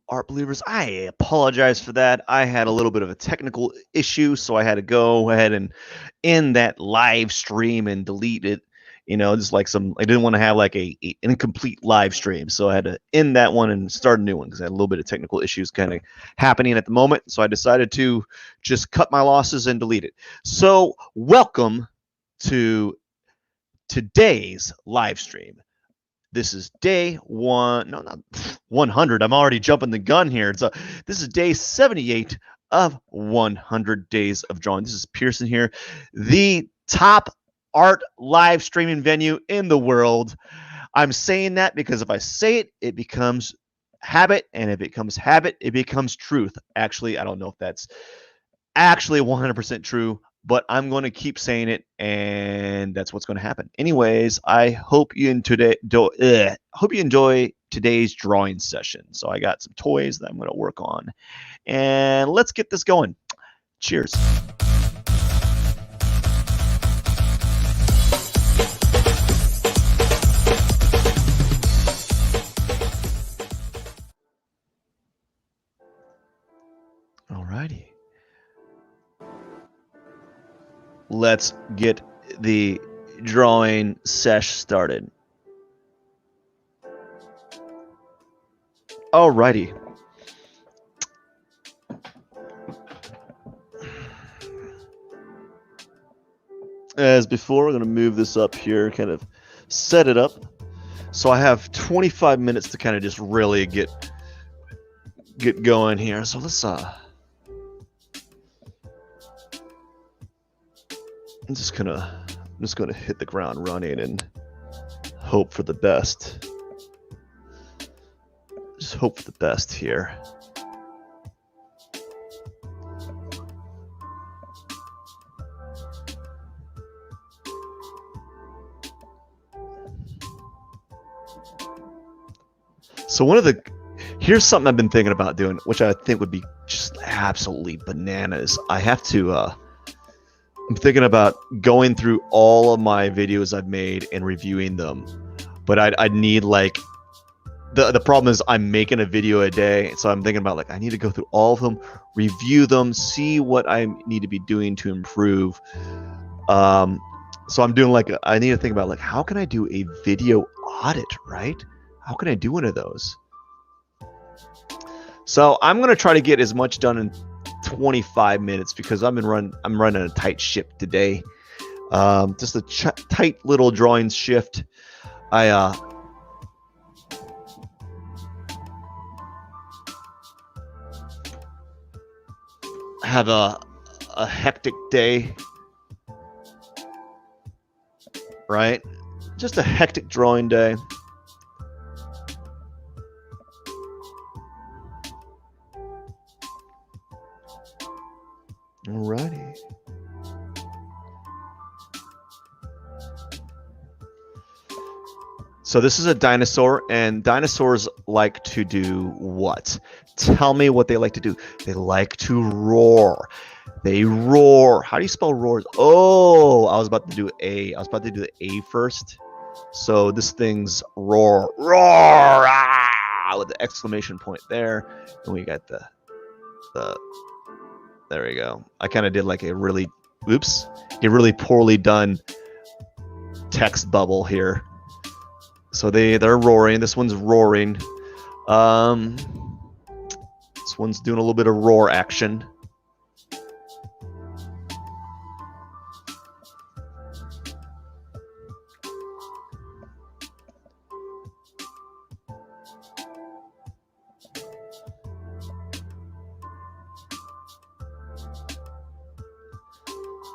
art believers. I apologize for that. I had a little bit of a technical issue, so I had to go ahead and end that live stream and delete it. Just like I didn't want to have like a incomplete live stream, so I had to end that one and start a new one because I had a little bit of technical issues kind of happening at the moment. So I decided to just cut my losses and delete it. So welcome to today's live stream. This is day 100. I'm already jumping the gun here. This is day 78 of 100 days of drawing. This is Pierson here, the top art live streaming venue in the world. I'm saying that because if I say it, it becomes habit, and if it becomes habit, it becomes truth. Actually, I don't know if that's actually 100% true, but I'm going to keep saying it, and that's what's going to happen. Anyways, I hope you enjoy today's drawing session. So I got some toys that I'm going to work on, and let's get this going. Cheers. Alrighty. Let's get the drawing sesh started. Alrighty. As before, we're going to move this up here, kind of set it up. So I have 25 minutes to kind of just really get going here. So let's I'm just gonna hit the ground running and hope for the best. Just hope for the best here. So here's something I've been thinking about doing, which I think would be just absolutely bananas. I'm thinking about going through all of my videos I've made and reviewing them, but I'd need like the problem is I'm making a video a day, so I'm thinking about like I need to go through all of them, review them, see what I need to be doing to improve. So I'm doing I need to think about like how can I do a video audit, right? How can I do one of those? So I'm gonna try to get as much done in 25 minutes because I'm running a tight ship today. Just a tight little drawing shift. I have a hectic day, right? Just a hectic drawing day. Alrighty. So this is a dinosaur, and dinosaurs like to do what? Tell me what they like to do. They like to roar. They roar. How do you spell roar? Oh, I was about to do A. I was about to do the A first. So this thing's roar. Roar! Ah! With the exclamation point there. And we got the there we go. I kind of did like a really poorly done text bubble here. So they're roaring. This one's roaring. This one's doing a little bit of roar action.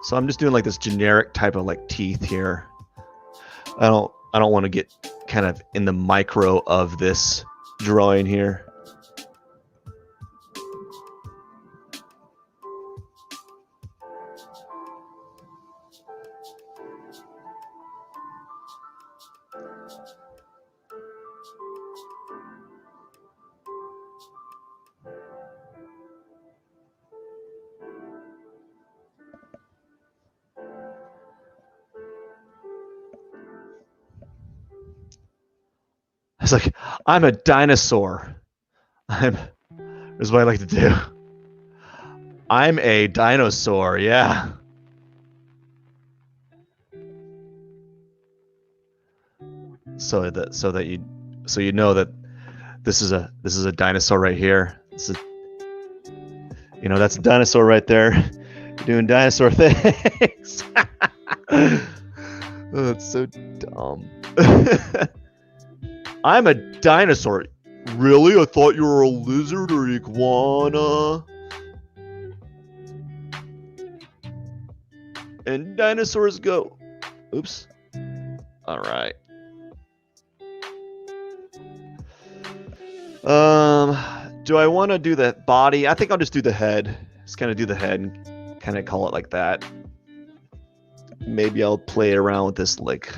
So I'm just doing like this generic type of like teeth here. I don't want to get kind of in the micro of this drawing here. It's like, I'm a dinosaur. I'm is what I like to do. I'm a dinosaur, yeah. So you know that this is a dinosaur right here. This is, that's a dinosaur right there, doing dinosaur things. Oh, that's so dumb. I'm a dinosaur. Really? I thought you were a lizard or iguana. And dinosaurs go. Oops. All right. Do I want to do the body? I think I'll just do the head. Just kind of do the head and kind of call it like that. Maybe I'll play around with this like.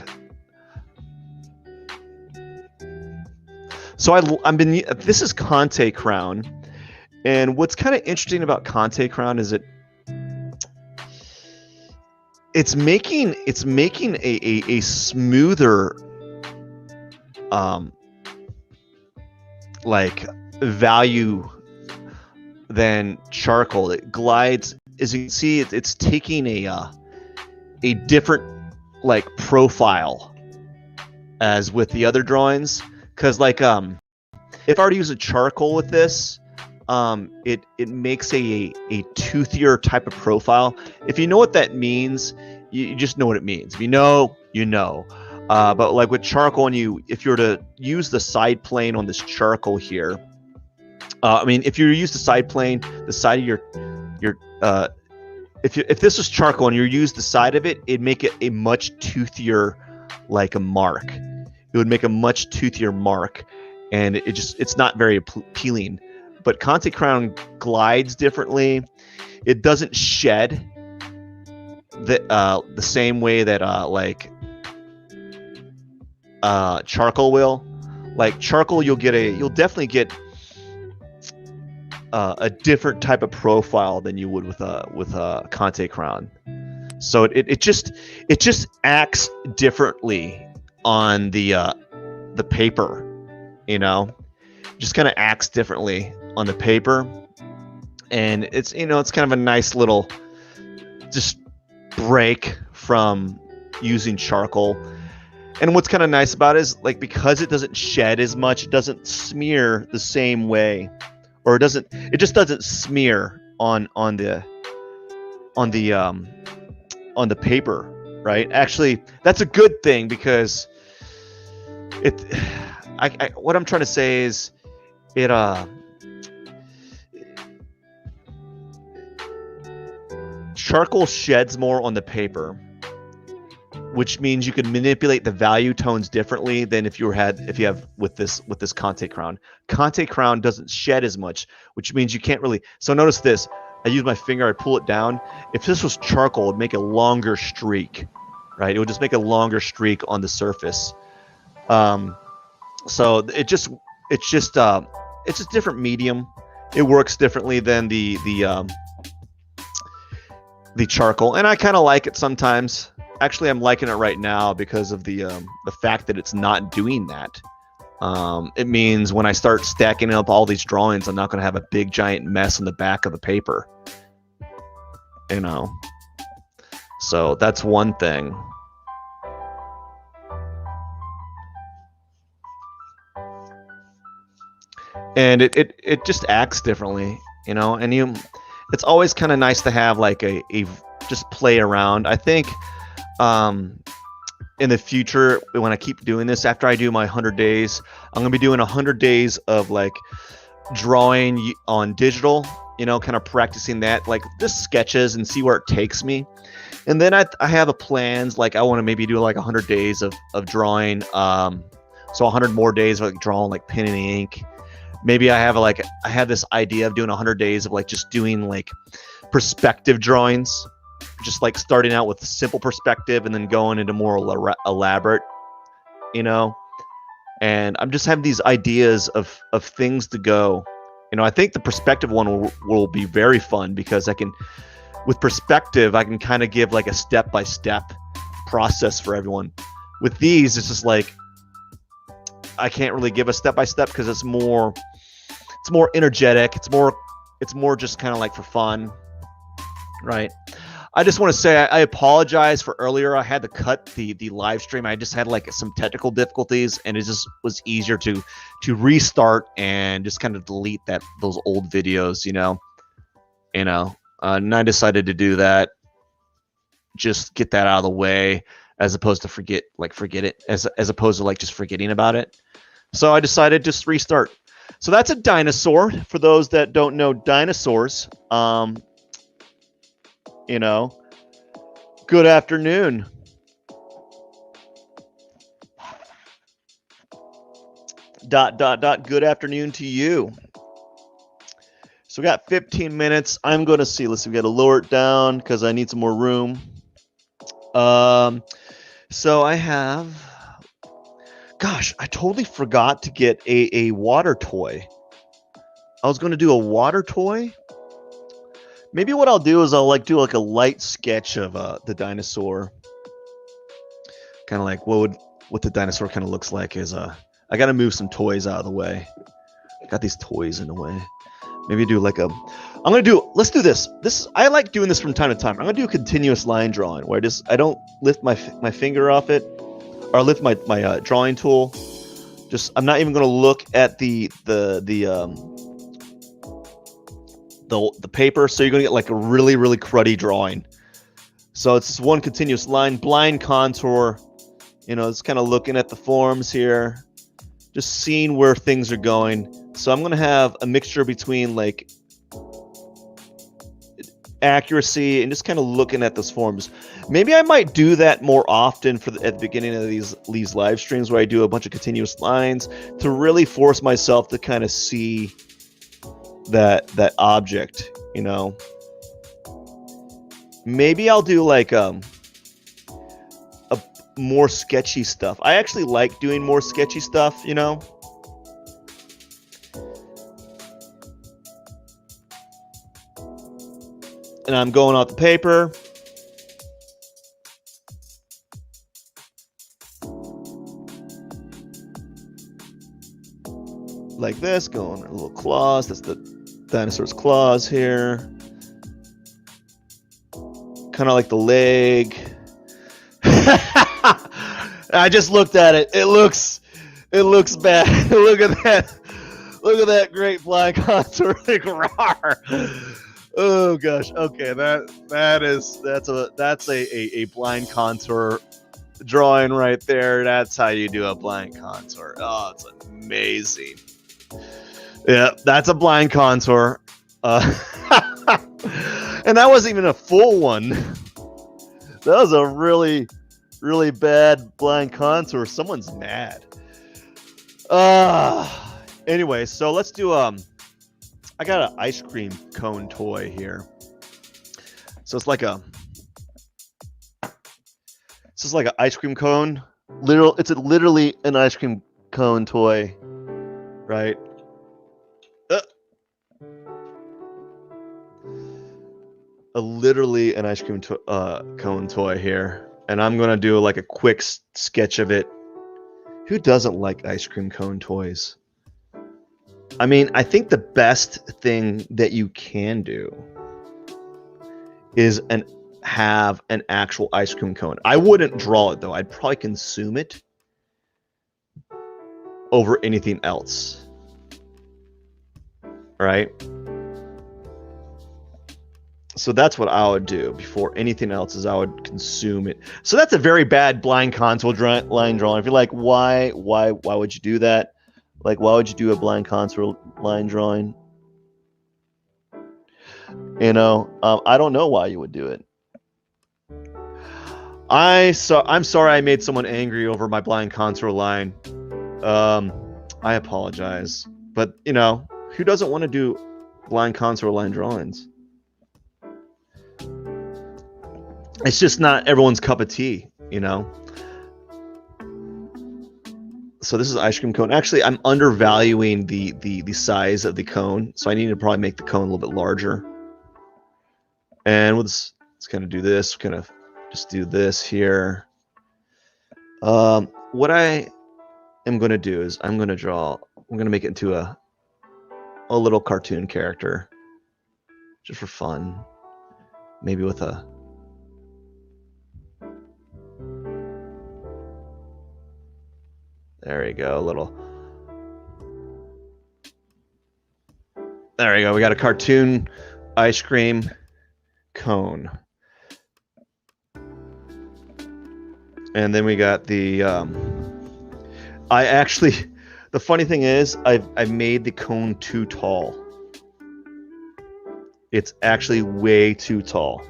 So this is Conte Crown, and what's kind of interesting about Conte Crown is it's making a smoother like value than charcoal. It glides, as you can see, it's taking a different like profile as with the other drawings, because like if I were to use a charcoal with this, it makes a toothier type of profile. If you know what that means, you just know what it means. If you know, you know. But like with charcoal, if you were to use the side plane on this charcoal here, if you use the side plane, the side of your if this was charcoal and you use the side of it, it'd make it a much toothier like a mark. It would make a much toothier mark, and it's not very appealing. But Conte Crown glides differently. It doesn't shed the same way that charcoal will. Like charcoal, you'll definitely get a different type of profile than you would with a Conte Crown. So it just acts differently on the paper, just kind of acts differently on the paper, and it's it's kind of a nice little just break from using charcoal. And what's kind of nice about it is like because it doesn't shed as much, it doesn't smear the same way, or it just doesn't smear on the paper, right? Actually, that's a good thing, because what I'm trying to say is charcoal sheds more on the paper, which means you can manipulate the value tones differently than if you have with this Conte Crown. Conte Crown doesn't shed as much, which means you can't really. So notice this. I use my finger, I pull it down. If this was charcoal, it'd make a longer streak, right? It would just make a longer streak on the surface. So it's just a different medium. It works differently than the charcoal, and I kind of like it sometimes. Actually, I'm liking it right now because of the fact that it's not doing that. It means when I start stacking up all these drawings, I'm not going to have a big giant mess on the back of the paper. So that's one thing. And it just acts differently, and it's always kind of nice to have like a just play around. I think in the future, when I keep doing this, after I do my 100 days, I'm going to be doing 100 days of like drawing on digital, kind of practicing that, like just sketches, and see where it takes me. And then I have a plans, like I want to maybe do like 100 days of drawing. So 100 more days of like drawing like pen and ink. Maybe I have this idea of doing 100 days of like just doing like perspective drawings, just like starting out with a simple perspective and then going into more elaborate, and I'm just having these ideas of things to go. I think the perspective one will be very fun, because with perspective, I can kind of give like a step-by-step process for everyone. With these, it's just like, I can't really give a step-by-step because it's more it's more energetic. It's more just kind of like for fun, right? I just want to say I apologize for earlier. I had to cut the live stream. I just had like some technical difficulties, and it just was easier to restart and just kind of delete those old videos, and I decided to do that, just get that out of the way, as opposed to forget it, as opposed to like just forgetting about it. So I decided just restart. So that's a dinosaur. For those that don't know dinosaurs, good afternoon. Good afternoon to you. So we got 15 minutes. I'm going to see. Let's see. We got to lower it down because I need some more room. So I have. Gosh, I totally forgot to get a water toy. I was going to do a water toy. Maybe what I'll do is I'll do like a light sketch of the dinosaur. Kind of like what the dinosaur kind of looks like is I got to move some toys out of the way. I got these toys in the way. Maybe do like let's do this. I like doing this from time to time. I'm going to do a continuous line drawing where I don't lift my finger off it or lift my drawing tool. I'm not even going to look at the paper, so you're going to get like a really, really cruddy drawing. So it's just one continuous line, blind contour, it's kind of looking at the forms here, just seeing where things are going. So I'm going to have a mixture between like accuracy and just kind of looking at those forms. Maybe I might do that more often at the beginning of these live streams where I do a bunch of continuous lines to really force myself to kind of see that object, Maybe I'll do like a more sketchy stuff. I actually like doing more sketchy stuff, And I'm going out the paper. Like this, going a little claws. That's the dinosaur's claws here. Kind of like the leg. I just looked at it. It looks bad. Look at that. Look at that great blind contour. Oh gosh. Okay, that's a blind contour drawing right there. That's how you do a blind contour. Oh, it's amazing. Yeah, that's a blind contour. And that wasn't even a full one. That was a really, really bad blind contour. Someone's mad. Anyway, so let's do I got an ice cream cone toy here. So it's like an ice cream cone. It's literally an ice cream cone toy, right? Literally an ice cream cone toy here, and I'm gonna do like a quick sketch of it. Who doesn't like ice cream cone toys? I mean, I think the best thing that you can do is have an actual ice cream cone. I wouldn't draw it though. I'd probably consume it over anything else. Right? So that's what I would do before anything else, is I would consume it. So that's a very bad blind contour line drawing. If you're like, why would you do that? Like, why would you do a blind contour line drawing? I don't know why you would do it. I'm sorry I made someone angry over my blind contour line. I apologize. But, who doesn't want to do blind contour line drawings? It's just not everyone's cup of tea, So this is ice cream cone. Actually, I'm undervaluing the size of the cone, so I need to probably make the cone a little bit larger. And let's kind of do this. Kind of just do this here. What I am going to do is I'm going to make it into a a little cartoon character, just for fun. Maybe with a... There you go, a little... There you go, we got a cartoon ice cream cone. And then we got the... I actually... The funny thing is, I've made the cone too tall. It's actually way too tall.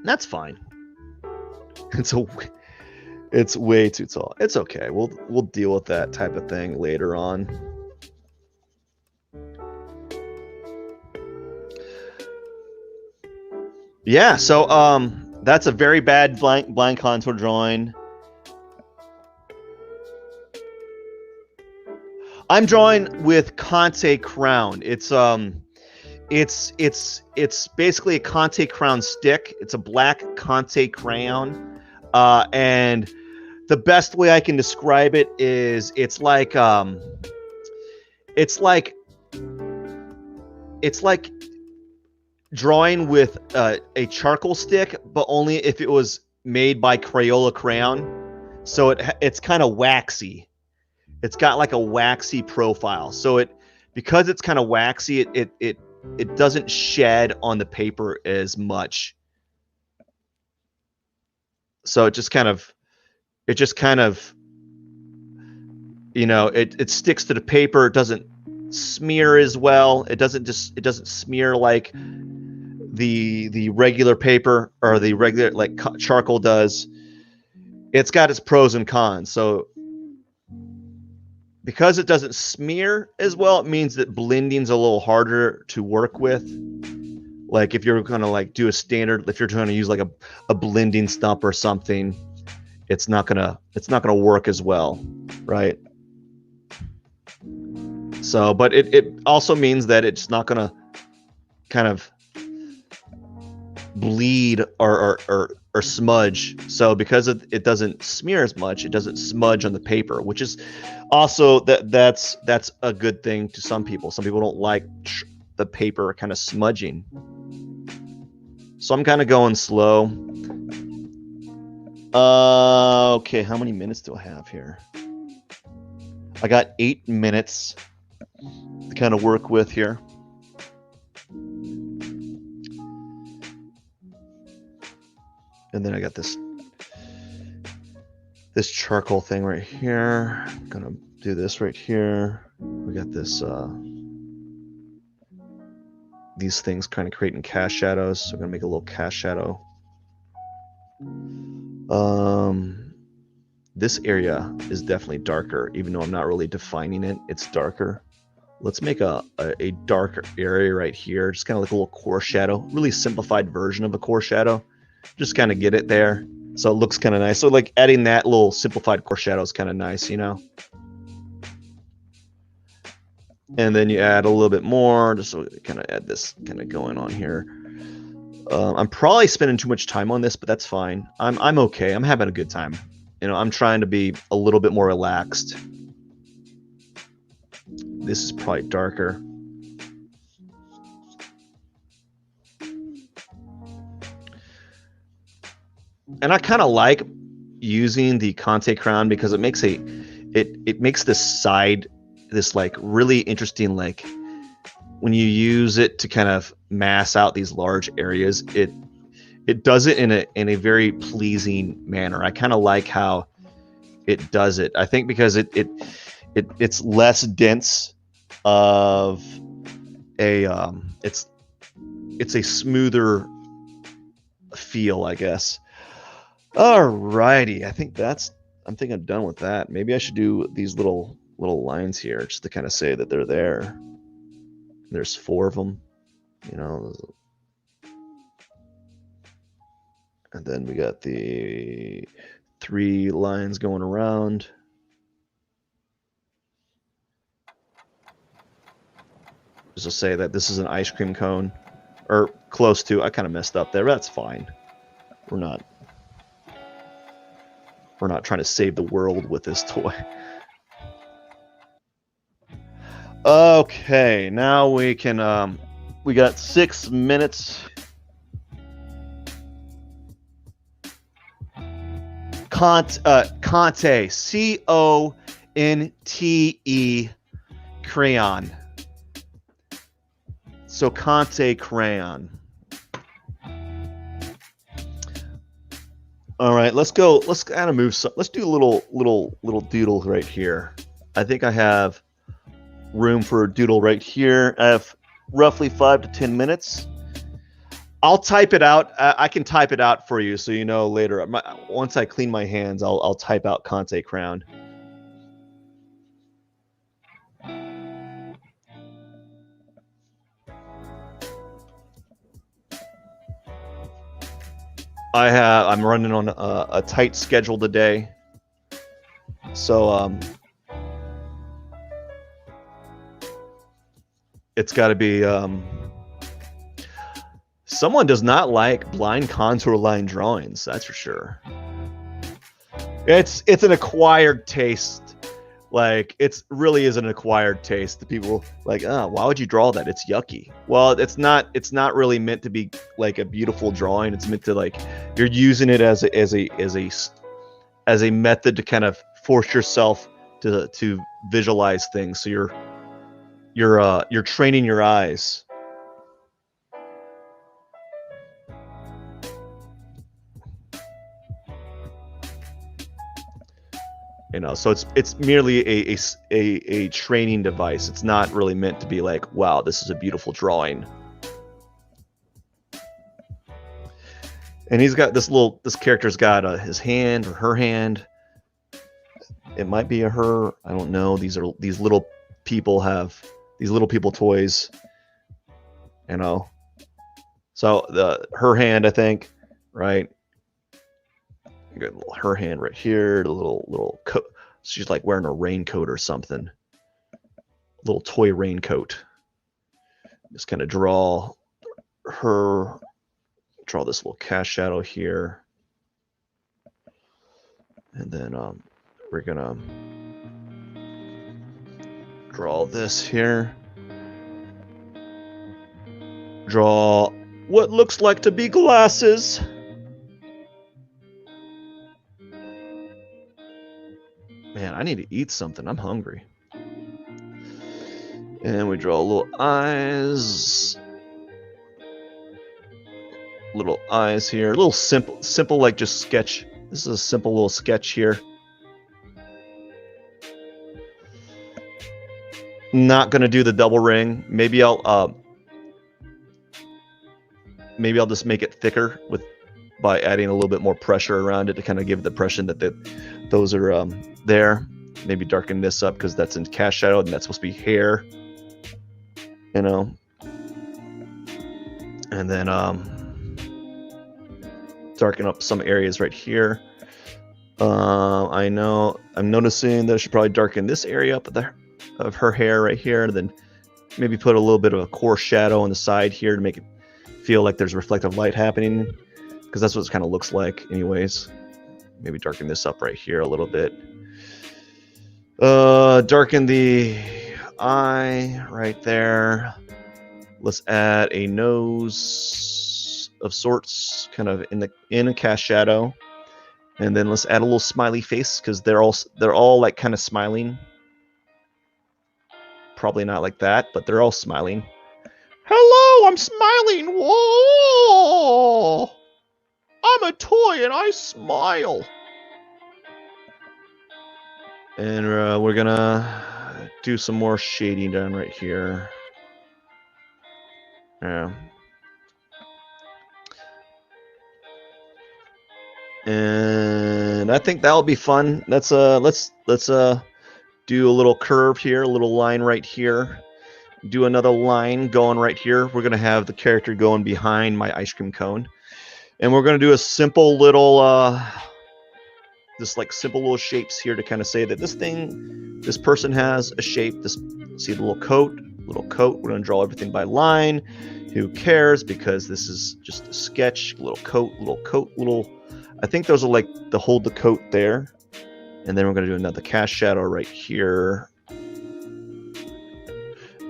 That's fine. It's way too tall. It's okay. We'll deal with that type of thing later on. Yeah, so that's a very bad blind contour drawing. I'm drawing with Conte Crown. It's basically a Conte Crown stick. It's a black Conte crayon, and the best way I can describe it is it's like drawing with a charcoal stick, but only if it was made by Crayola crayon. So it's kind of waxy. It's got like a waxy profile. So because it's kind of waxy, it doesn't shed on the paper as much. So it just kind of, you know, it sticks to the paper. It doesn't smear as well. It doesn't smear like the regular paper or the regular like charcoal does. It's got its pros and cons. So because it doesn't smear as well, it means that blending's a little harder to work with. Like if you're gonna like do a standard, if you're trying to use like a blending stump or something, it's not gonna work as well, right? So, but it also means that it's not gonna kind of bleed or smudge. So because it doesn't smear as much, it doesn't smudge on the paper, which is also that's a good thing to some people. Some people don't like the paper kind of smudging. So I'm kind of going slow. Okay, how many minutes do I have here? I got 8 minutes to kind of work with here. And then I got this charcoal thing right here. I'm gonna do this right here. We got this these things kind of creating cast shadows. So I'm gonna make a little cast shadow. This area is definitely darker, even though I'm not really defining it. It's darker. Let's make a darker area right here. Just kind of like a little core shadow. Really simplified version of a core shadow. Just kind of get it there. So it looks kind of nice. So like adding that little simplified core shadow is kind of nice, you know? And then you add a little bit more, just so kind of add this kind of going on here. I'm probably spending too much time on this, but that's fine. I'm okay. I'm having a good time. You know, I'm trying to be a little bit more relaxed. This is probably darker. And I kind of like using the Conte crown because it makes it makes this side, this like really interesting, like when you use it to kind of mass out these large areas, it does it in a very pleasing manner. I kind of like how it does it. I think because it's less dense of a it's a smoother feel, I guess. Alrighty, I think I'm done with that. Maybe I should do these little lines here just to kind of say that they're there. There's 4 of them, you know. And then we got the 3 lines going around. Just to say that this is an ice cream cone, or close to. I kind of messed up there, but that's fine. We're not trying to save the world with this toy. Okay, now we can, we got 6 minutes. Conte, C-O-N-T-E, crayon. So Conte crayon. All right, let's go. Let's kind of move. Let's do a little doodle right here. I think I have room for a doodle right here. I have roughly 5 to 10 minutes. I'll type it out. I can type it out for you, so you know later. Once I clean my hands, I'll type out Conte crown. I'm running on a tight schedule today, so it's got to be. Someone does not like blind contour line drawings, that's for sure. It's an acquired taste. Like, it really is an acquired taste. The people like, oh, why would you draw that? It's yucky. Well, it's not really meant to be like a beautiful drawing. It's meant to, like, you're using it as a method to kind of force yourself to visualize things. So you're training your eyes. You know, so it's merely a training device. It's not really meant to be like, wow, this is a beautiful drawing. And he's got this character's got his hand or her hand. It might be a her. I don't know. These little people toys. You know. So her hand, I think, right? Got her hand right here, the little coat. She's like wearing a raincoat or something. Little toy raincoat. Just kind of draw this little cast shadow here. And then we're gonna draw this here. Draw what looks like to be glasses. Man, I need to eat something. I'm hungry. And we draw little eyes. Little eyes here. A little simple like just sketch. This is a simple little sketch here. Not gonna do the double ring. Maybe I'll just make it thicker by adding a little bit more pressure around it to kind of give the impression that those are there. Maybe darken this up because that's in cast shadow and that's supposed to be hair. You know. And then darken up some areas right here. I know I'm noticing that I should probably darken this area up there of her hair right here, and then maybe put a little bit of a coarse shadow on the side here to make it feel like there's reflective light happening, because that's what it kind of looks like anyways. Maybe darken this up right here a little bit. Darken the eye right there. Let's add a nose of sorts, kind of in a cast shadow, and then let's add a little smiley face because they're all like kind of smiling. Probably not like that, but they're all smiling. Hello, I'm smiling. Whoa! I'm a toy and I smile. And we're gonna do some more shading down right here. Yeah. And I think that'll be fun. Let's do a little curve here, a little line right here. Do another line going right here. We're gonna have the character going behind my ice cream cone. And we're gonna do a simple little just like simple little shapes here to kind of say that this person has a shape. See the little coat. We're gonna draw everything by line. Who cares? Because this is just a sketch. Little coat. I think those are like to hold the coat there. And then we're gonna do another cast shadow right here.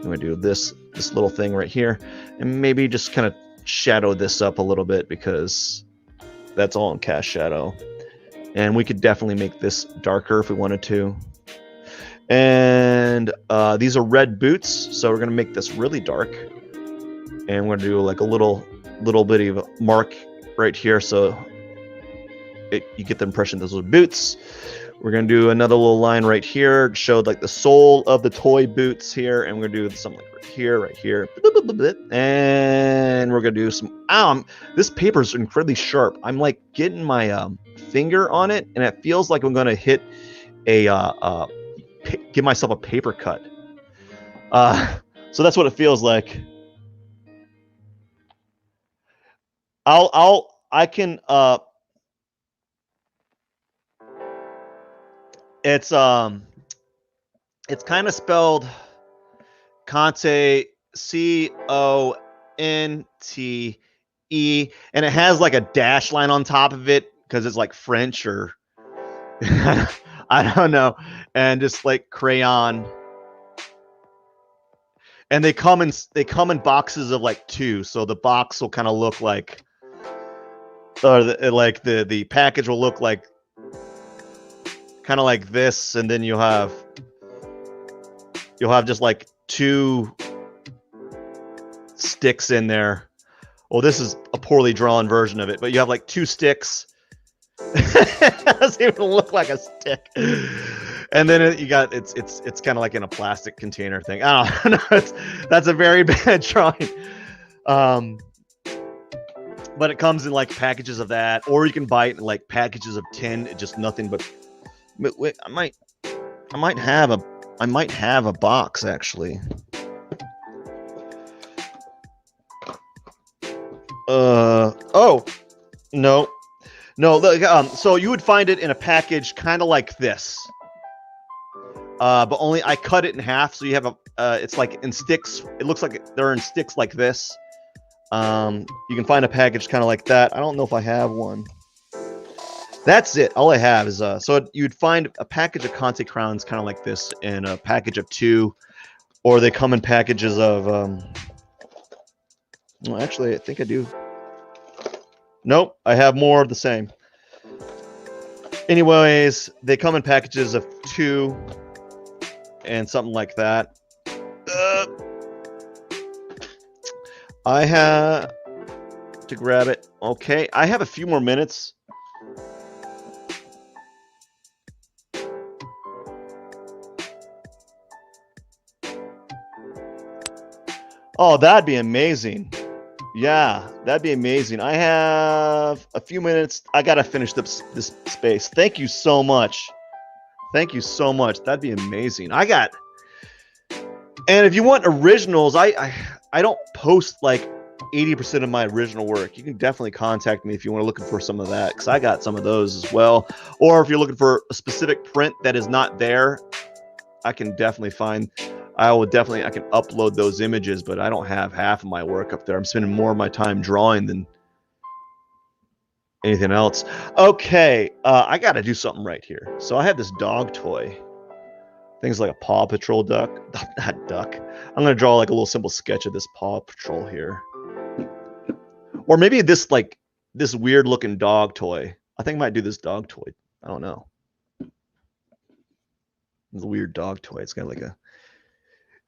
going to do this little thing right here, and maybe just kind of shadow this up a little bit because that's all in cast shadow. And we could definitely make this darker if we wanted to. And these are red boots, so we're going to make this really dark. And we're going to do like a little bit of a mark right here, so you get the impression those are boots. We're going to do another little line right here to show like the sole of the toy boots here, and we're going to do something like right here, and we're going to do some. This paper is incredibly sharp. I'm like getting my finger on it, and it feels like I'm going to hit give myself a paper cut. So that's what it feels like. I can it's kind of spelled Conte, Conte, and it has like a dash line on top of it because it's like French or I don't know, and just like crayon. And they come in boxes of like 2, so the box will kind of look like, or the package will look like kind of like this, and then you'll have just like 2 sticks in there. Well, this is a poorly drawn version of it, but you have like 2 sticks. It doesn't even look like a stick. And then it's kind of like in a plastic container thing. I don't know. That's a very bad drawing. But it comes in like packages of that, or you can buy it in like packages of 10. Just nothing but. Wait, I might have a box actually. Oh, no. So you would find it in a package kind of like this. But only I cut it in half, so you have it's like in sticks. It looks like they're in sticks like this. You can find a package kind of like that. I don't know if I have one. That's it. All I have is so you'd find a package of Conte crowns kind of like this, and a package of 2, or they come in packages of. Well, actually, I think I do. Nope, I have more of the same. Anyways, they come in packages of 2 and something like that. I have to grab it. Okay, I have a few more minutes. Oh, that'd be amazing. Yeah, that'd be amazing. I have a few minutes. I gotta finish this space. Thank you so much. Thank you so much. That'd be amazing. And if you want originals, I don't post like 80% of my original work. You can definitely contact me if you want to look for some of that, because I got some of those as well. Or if you're looking for a specific print that is not there, I can definitely find. I can upload those images, but I don't have half of my work up there. I'm spending more of my time drawing than anything else. Okay, I got to do something right here. So I have this dog toy. Things like a Paw Patrol duck. Not duck. I'm going to draw like a little simple sketch of this Paw Patrol here. Or maybe this weird looking dog toy. I think I might do this dog toy. I don't know. It's a weird dog toy. It's got like a...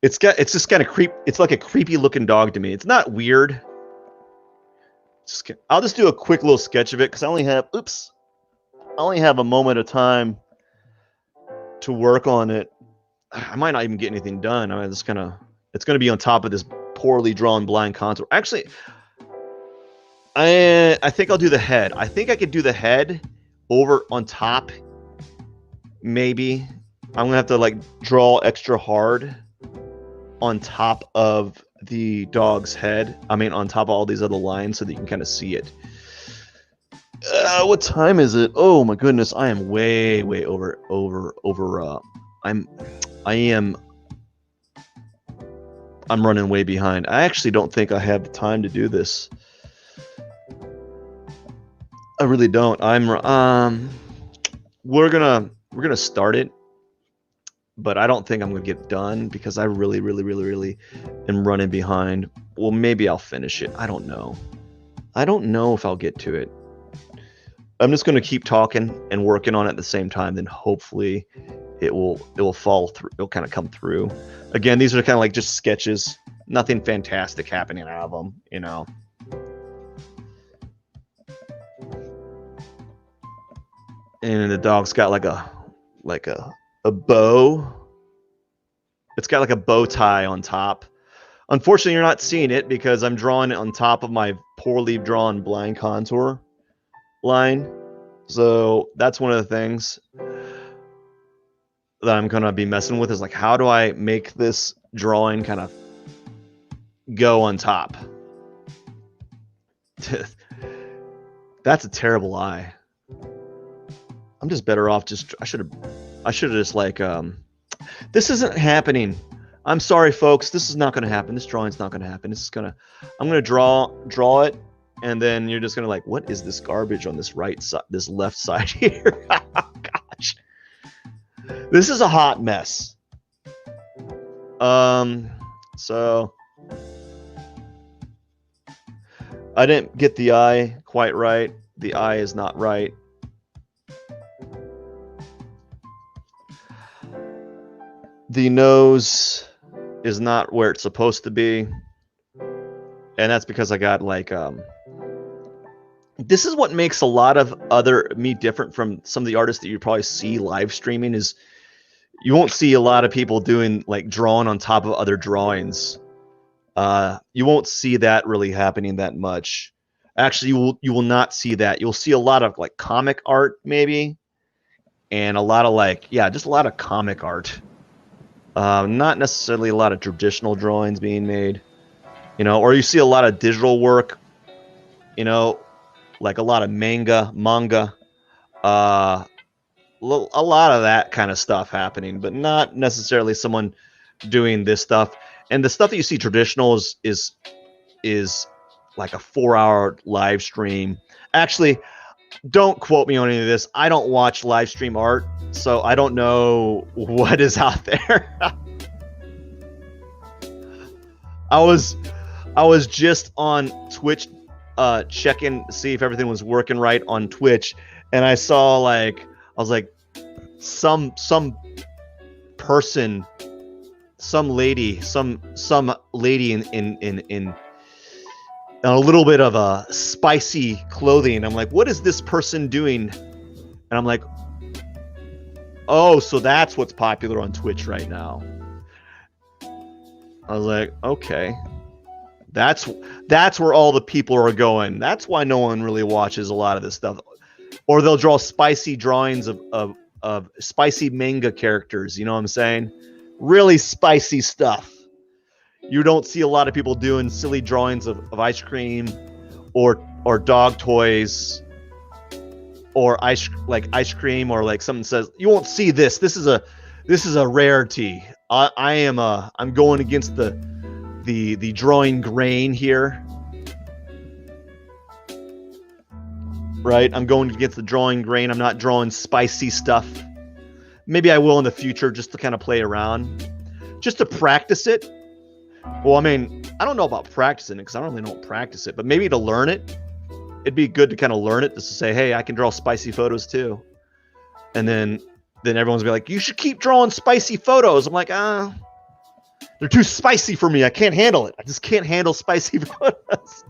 It's just kind of it's like a creepy looking dog to me. It's not weird. I'll just do a quick little sketch of it because I only have a moment of time to work on it. I might not even get anything done. It's gonna be on top of this poorly drawn blind contour. Actually, I think I'll do the head. I think I could do the head over on top. Maybe I'm gonna have to like draw extra hard on top of the dog's head. On top of all these other lines so that you can kind of see it. What time is it? Oh my goodness, I am way over. I'm running way behind. I actually don't think I have the time to do this. I really don't. We're gonna start it. but I don't think I'm gonna get done because I really am running behind. Well, maybe I'll finish it. I don't know. I don't know if I'll get to it. I'm just gonna keep talking and working on it at the same time. Then hopefully it will fall through. It'll kind of come through. Again, these are kind of like just sketches. Nothing fantastic happening out of them, you know. And the dog's got like a bow. It's got like a bow tie on top. Unfortunately, you're not seeing it because I'm drawing it on top of my poorly drawn blind contour line. So that's one of the things that I'm gonna be messing with, is like, how do I make this drawing kind of go on top? That's a terrible eye. I'm just better off just, I should have just like, this isn't happening. I'm sorry, folks. This is not going to happen. This drawing's not going to happen. I'm going to draw it. And then you're just going to like, what is this garbage on this right side, this left side here? Gosh, this is a hot mess. So I didn't get the eye quite right. The eye is not right. The nose is not where it's supposed to be. And that's because I got like, this is what makes a lot of me different from some of the artists that you probably see live streaming, is you won't see a lot of people doing like drawing on top of other drawings. You won't see that really happening that much. Actually, you will not see that. You'll see a lot of like comic art maybe, and a lot of like, yeah, just a lot of comic art. Not necessarily a lot of traditional drawings being made, you know, or you see a lot of digital work, you know, like a lot of manga, a lot of that kind of stuff happening, but not necessarily someone doing this stuff. And the stuff that you see traditional is like a 4-hour live stream. Actually, don't quote me on any of this. I don't watch live stream art, so I don't know what is out there. I was just on Twitch checking to see if everything was working right on Twitch, and I saw like, I was like, some person, some lady in a little bit of a spicy clothing. I'm like, what is this person doing? And I'm like, oh, so that's what's popular on Twitch right now. I was like, okay, that's where all the people are going. That's why no one really watches a lot of this stuff. Or they'll draw spicy drawings of spicy manga characters. You know what I'm saying? Really spicy stuff. You don't see a lot of people doing silly drawings of ice cream or dog toys or ice cream, or like someone says, you won't see this. This is a rarity. I'm going against the drawing grain here. Right? I'm going against the drawing grain. I'm not drawing spicy stuff. Maybe I will in the future, just to kind of play around, just to practice it. Well, I mean, I don't know about practicing it because I don't really don't practice it, but maybe to learn it, it'd be good to kind of learn it, just to say, hey, I can draw spicy photos too. And then everyone's gonna be like, you should keep drawing spicy photos. I'm like, they're too spicy for me. I can't handle it. I just can't handle spicy photos.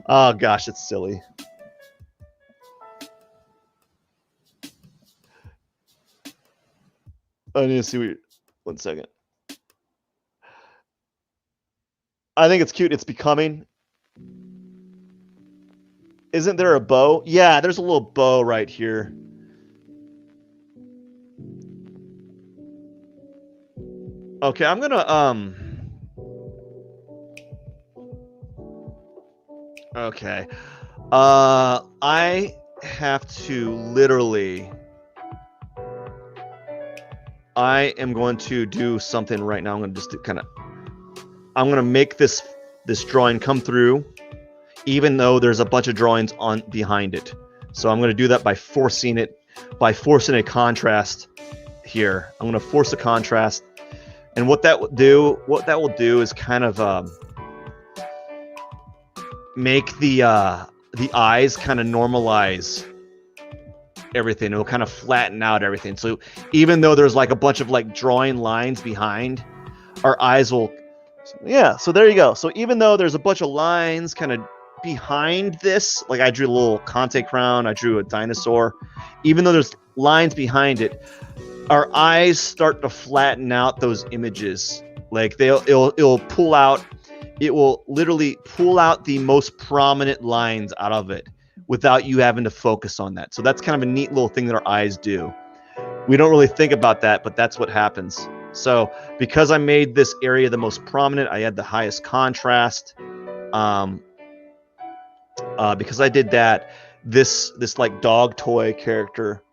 Oh gosh, it's silly. I need to see one second. I think it's cute. It's becoming. Isn't there a bow? Yeah, there's a little bow right here. Okay, I'm gonna okay. I have to literally. I am going to do something right now. I'm going to just I'm going to make this drawing come through, even though there's a bunch of drawings on behind it. So I'm going to do that by forcing a contrast here. I'm going to force the contrast. And what that will do is kind of make the eyes kind of normalize everything. It'll kind of flatten out everything. So even though there's like a bunch of like drawing lines behind, our eyes will, yeah. So there you go. So even though there's a bunch of lines kind of behind this, like I drew a little Conte crown, I drew a dinosaur, even though there's lines behind it, our eyes start to flatten out those images. Like it'll pull out, it will literally pull out the most prominent lines out of it without you having to focus on that. So that's kind of a neat little thing that our eyes do. We don't really think about that, but that's what happens. So because I made this area the most prominent, I had the highest contrast. Because I did that, this like dog toy character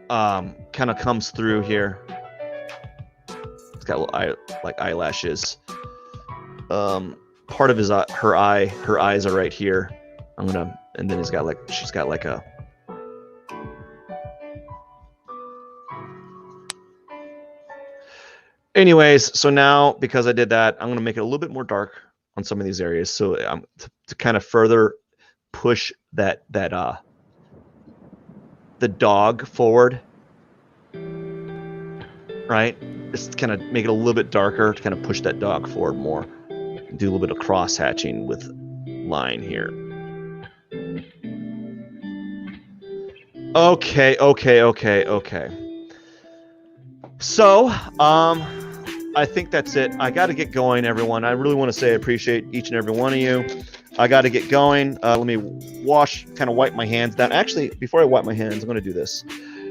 kind of comes through here. It's got little eyelashes. Part of his her eyes are right here. And then she's got like a, anyways, so now because I did that, I'm gonna make it a little bit more dark on some of these areas. So to kind of further push that the dog forward, right? Just kind of make it a little bit darker to kind of push that dog forward more. Do a little bit of cross hatching with line here. Okay. So, I think that's it. I got to get going, everyone. I really want to say I appreciate each and every one of you. I got to get going. Let me kind of wipe my hands down. Actually, before I wipe my hands, I'm going to do this.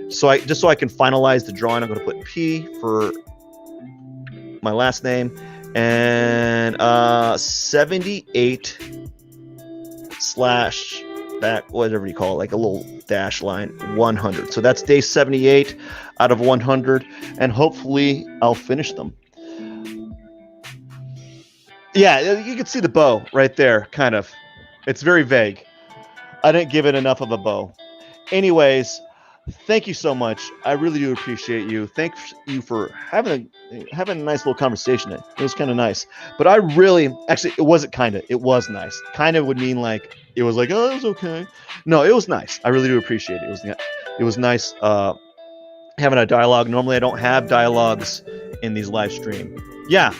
Just so I can finalize the drawing, I'm going to put P for my last name and 78 slash back, whatever you call it, like a little dash line, 100. So that's day 78 out of 100, and hopefully I'll finish them. Yeah, you can see the bow right there, kind of. It's very vague. I didn't give it enough of a bow. Anyways, thank you so much. I really do appreciate you. Thank you for having a nice little conversation. It was kind of nice. But I really, actually, it wasn't kind of. It was nice. Kind of would mean like, it was like, oh, it was okay. No, it was nice. I really do appreciate it. It was nice having a dialogue. Normally, I don't have dialogues in these live stream. Yeah.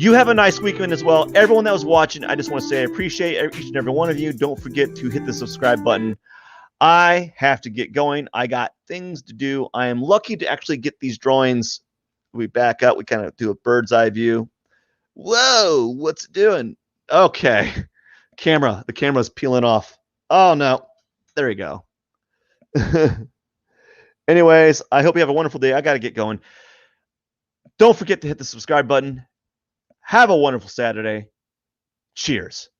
You have a nice weekend as well. Everyone that was watching, I just want to say I appreciate each and every one of you. Don't forget to hit the subscribe button. I have to get going. I got things to do. I am lucky to actually get these drawings. We back up. We kind of do a bird's eye view. Whoa, what's it doing? Okay. The camera's peeling off. Oh, no. There we go. Anyways, I hope you have a wonderful day. I got to get going. Don't forget to hit the subscribe button. Have a wonderful Saturday. Cheers.